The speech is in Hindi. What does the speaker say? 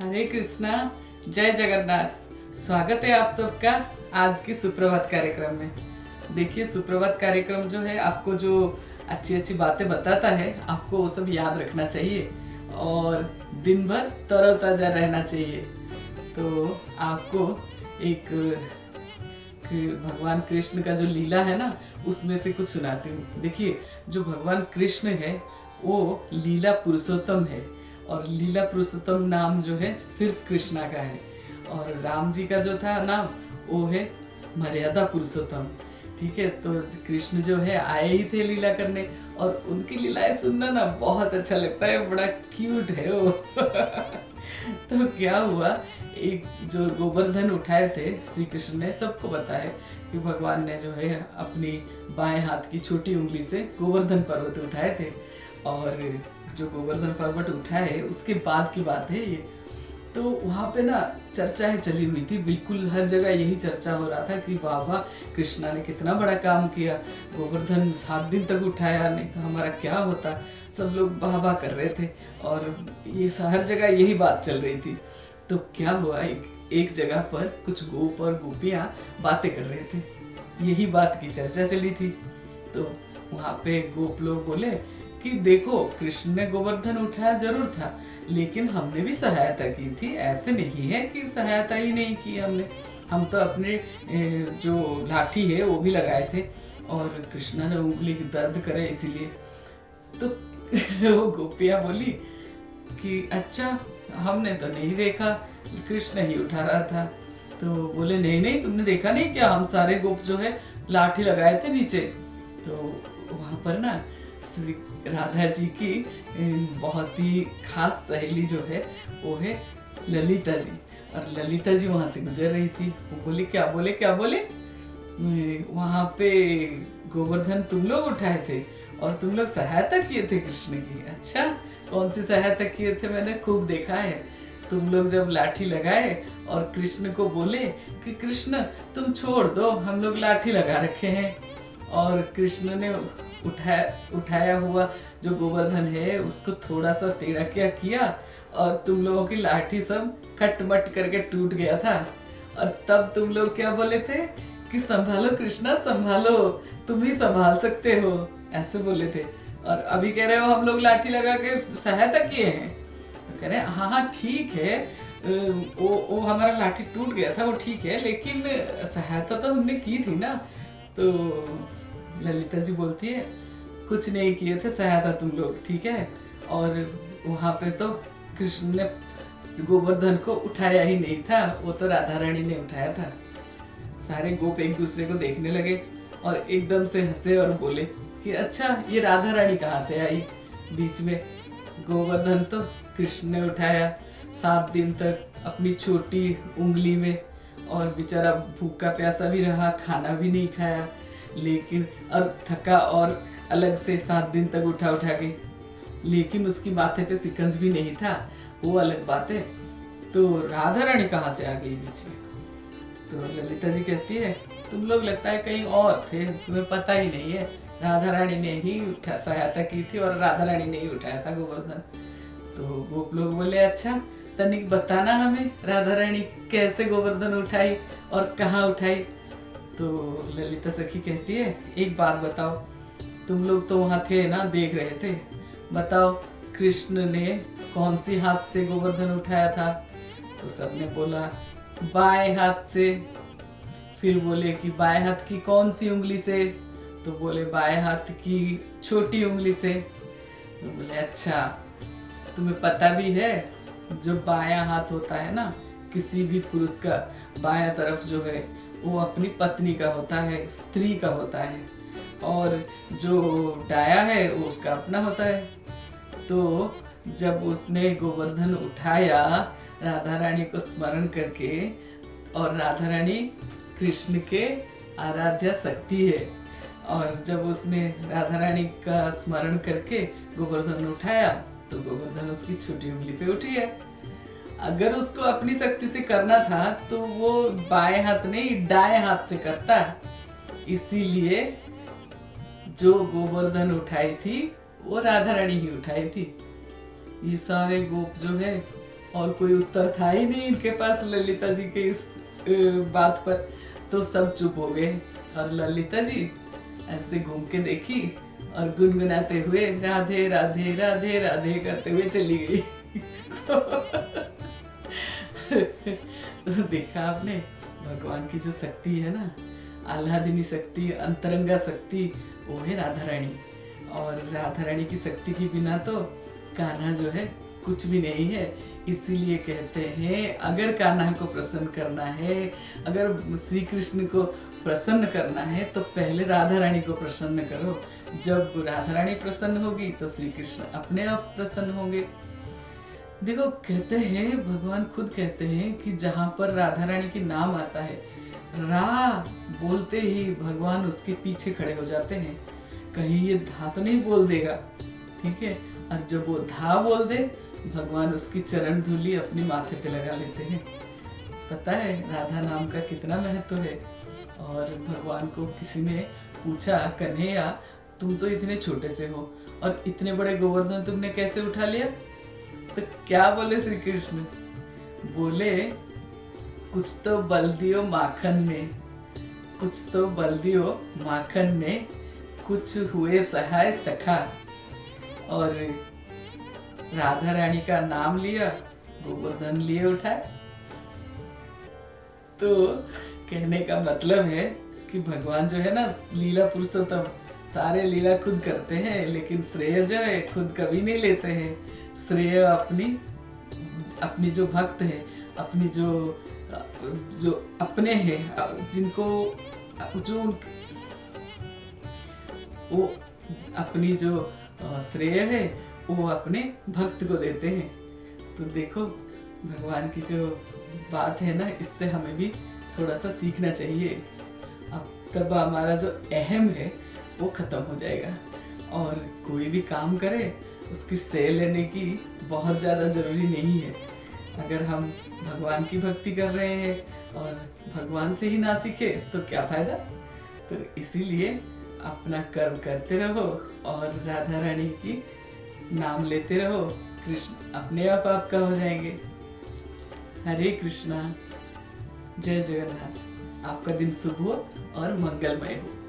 हरे कृष्णा। जय जगन्नाथ। स्वागत है आप सबका आज की सुप्रभात कार्यक्रम में। देखिए, सुप्रभात कार्यक्रम जो है आपको जो अच्छी अच्छी बातें बताता है, आपको वो सब याद रखना चाहिए और दिन भर तरोताजा रहना चाहिए। तो आपको एक भगवान कृष्ण का जो लीला है ना, उसमें से कुछ सुनाती हूँ। देखिए, जो भगवान कृष्ण है वो लीला पुरुषोत्तम है और लीला पुरुषोत्तम नाम जो है सिर्फ कृष्णा का है। और राम जी का जो था नाम वो है मर्यादा पुरुषोत्तम। ठीक है, तो कृष्ण जो है आए ही थे लीला करने और उनकी लीलाएं सुनना ना बहुत अच्छा लगता है, बड़ा क्यूट है वो। तो क्या हुआ, एक जो गोवर्धन उठाए थे श्री कृष्ण ने, सबको पता है कि भगवान ने जो है अपनी बाएं हाथ की छोटी उंगली से गोवर्धन पर्वत उठाए थे। और जो गोवर्धन पर्वत उठाए उसके बाद की बात है ये। तो वहाँ पे ना चर्चाएं चली हुई थी, बिल्कुल हर जगह यही चर्चा हो रहा था कि वाह वाह, कृष्णा ने कितना बड़ा काम किया, गोवर्धन 7 दिन तक उठाया, नहीं तो हमारा क्या होता। सब लोग वाह वाह कर रहे थे और ये हर जगह यही बात चल रही थी। तो क्या हुआ, एक जगह पर कुछ गोप और गोपियाँ बातें कर रहे थे, यही बात की चर्चा चली थी। तो वहाँ पे गोप लोग बोले कि देखो, कृष्ण ने गोवर्धन उठाया जरूर था, लेकिन हमने भी सहायता की थी। ऐसे नहीं है कि सहायता ही नहीं की हमने, हम तो अपने जो लाठी है वो भी लगाए थे और कृष्णा ने उंगली की दर्द करे इसीलिए। तो वो गोपियाँ बोली कि अच्छा, हमने तो नहीं देखा, कृष्ण ही उठा रहा था। तो बोले नहीं नहीं, तुमने देखा नहीं क्या, हम सारे गोप जो है लाठी लगाए थे नीचे। तो वहाँ पर ना श्री राधा जी की बहुत ही खास सहेली जो है वो है ललिता जी। और ललिता जी वहाँ से गुजर रही थी। वो बोली क्या बोले, वहाँ पे गोवर्धन तुम लोग उठाए थे और तुम लोग सहायता किए थे कृष्ण की। अच्छा, कौन सी सहायता किए थे, मैंने खूब देखा है। तुम लोग जब लाठी लगाए और कृष्ण को बोले कि कृष्ण तुम छोड़ दो, हम लोग लाठी लगा रखे हैं, और कृष्ण ने उठाया हुआ जो गोवर्धन है उसको थोड़ा सा टेढ़ा क्या किया और तुम लोगों की लाठी सब कटमट करके टूट गया था। और तब तुम लोग क्या बोले थे कि संभालो कृष्णा संभालो, तुम ही संभाल सकते हो, ऐसे बोले थे। और अभी कह रहे हो हम लोग लाठी लगा के सहायता किए हैं। तो कह रहे हैं हाँ हाँ ठीक है, वो हमारा लाठी टूट गया था वो ठीक है, लेकिन सहायता तो हमने की थी ना। तो ललिता जी बोलती है कुछ नहीं किए थे सहायता तुम लोग, ठीक है। और वहाँ पे तो कृष्ण ने गोवर्धन को उठाया ही नहीं था, वो तो राधा रानी ने उठाया था। सारे गोप एक दूसरे को देखने लगे और एकदम से हंसे और बोले कि अच्छा, ये राधा रानी कहाँ से आई बीच में। गोवर्धन तो कृष्ण ने उठाया 7 दिन तक अपनी छोटी उंगली में, और बेचारा भूखा प्यासा भी रहा, खाना भी नहीं खाया, लेकिन और थका और अलग से 7 दिन तक उठा के, लेकिन उसकी माथे पे सिकंज भी नहीं था, वो अलग बात है। तो राधा रानी कहाँ से आ गई बीच में। तो ललिता जी कहती है तुम लोग लगता है कहीं और थे, तुम्हें पता ही नहीं है, राधा रानी ने ही सहायता की थी और राधा रानी ने ही उठाया था गोवर्धन। तो गोप लोग बोले अच्छा, तनिक बताना हमें, राधा रानी कैसे गोवर्धन उठाई और कहाँ उठाई। तो ललिता सखी कहती है एक बात बताओ, तुम लोग तो वहाँ थे ना, देख रहे थे, बताओ कृष्ण ने कौन सी हाथ से गोवर्धन उठाया था। तो सबने बोला बाएं हाथ से। फिर बोले कि बाएं हाथ की कौन सी उंगली से। तो बोले बाएं हाथ की छोटी उंगली से। तो बोले अच्छा, तुम्हें पता भी है जो बायां हाथ होता है ना किसी भी पुरुष का, बायां तरफ जो है वो अपनी पत्नी का होता है, स्त्री का होता है, और जो दाया है वो उसका अपना होता है। तो जब उसने गोवर्धन उठाया राधा रानी को स्मरण करके, और राधा रानी कृष्ण के आराध्या शक्ति है, और जब उसने राधा रानी का स्मरण करके गोवर्धन उठाया तो गोवर्धन उसकी छोटी उंगली पे उठी है। अगर उसको अपनी शक्ति से करना था तो वो बाएं हाथ नहीं दाएं हाथ से करता, इसीलिए जो गोवर्धन उठाई थी वो राधा रानी ही उठाई थी। ये सारे गोप जो है और कोई उत्तर था ही नहीं इनके पास ललिता जी के इस बात पर। तो सब चुप हो गए और ललिता जी ऐसे घूम के देखी और गुनगुनाते हुए राधे राधे राधे राधे करते हुए चली गई। तो देखा आपने भगवान की जो शक्ति है ना, आह्लादिनी शक्ति, अंतरंगा शक्ति, वो है राधा रानी। और राधा रानी की शक्ति के बिना तो कान्हा जो है कुछ भी नहीं है। इसीलिए कहते हैं अगर कान्हा को प्रसन्न करना है, अगर श्री कृष्ण को प्रसन्न करना है तो पहले राधा रानी को प्रसन्न करो। जब राधा रानी प्रसन्न होगी तो श्री कृष्ण अपने आप प्रसन्न होंगे। देखो कहते हैं, भगवान खुद कहते हैं कि जहाँ पर राधा रानी की नाम आता है, रा बोलते ही भगवान उसके पीछे खड़े हो जाते हैं। कहीं ये धा तो नहीं बोल देगा, ठीक है। और जब वो धा बोल दे, भगवान उसकी चरण धूली अपने माथे पे लगा लेते हैं। पता है राधा नाम का कितना महत्व है। और भगवान को किसी ने पूछा, कन्हैया तुम तो इतने छोटे से हो और इतने बड़े गोवर्धन तुमने कैसे उठा लिया? तो क्या बोले श्री कृष्ण? बोले कुछ तो बल दियो माखन ने, कुछ तो बल दियो माखन ने, कुछ हुए सहाय सखा। और राधा रानी का नाम लिया, गोवर्धन लिए उठाए। तो कहने का मतलब है कि भगवान जो है ना लीला पुरुषोत्तम, सारे लीला खुद करते हैं, लेकिन श्रेय जो है खुद कभी नहीं लेते हैं। श्रेय अपनी जो भक्त है, अपनी जो अपने हैं, जिनको जो वो अपनी जो श्रेय है वो अपने भक्त को देते हैं। तो देखो भगवान की जो बात है ना, इससे हमें भी थोड़ा सा सीखना चाहिए। अब तब हमारा जो अहम है वो खत्म हो जाएगा। और कोई भी काम करे उसकी श्रेय लेने की बहुत ज़्यादा ज़रूरी नहीं है। अगर हम भगवान की भक्ति कर रहे हैं और भगवान से ही ना सीखे तो क्या फ़ायदा। तो इसीलिए अपना कर्म करते रहो और राधा रानी की नाम लेते रहो, कृष्ण अपने आप आपका हो जाएंगे। हरे कृष्णा, जय जगन्नाथ। आपका दिन शुभ हो और मंगलमय हो।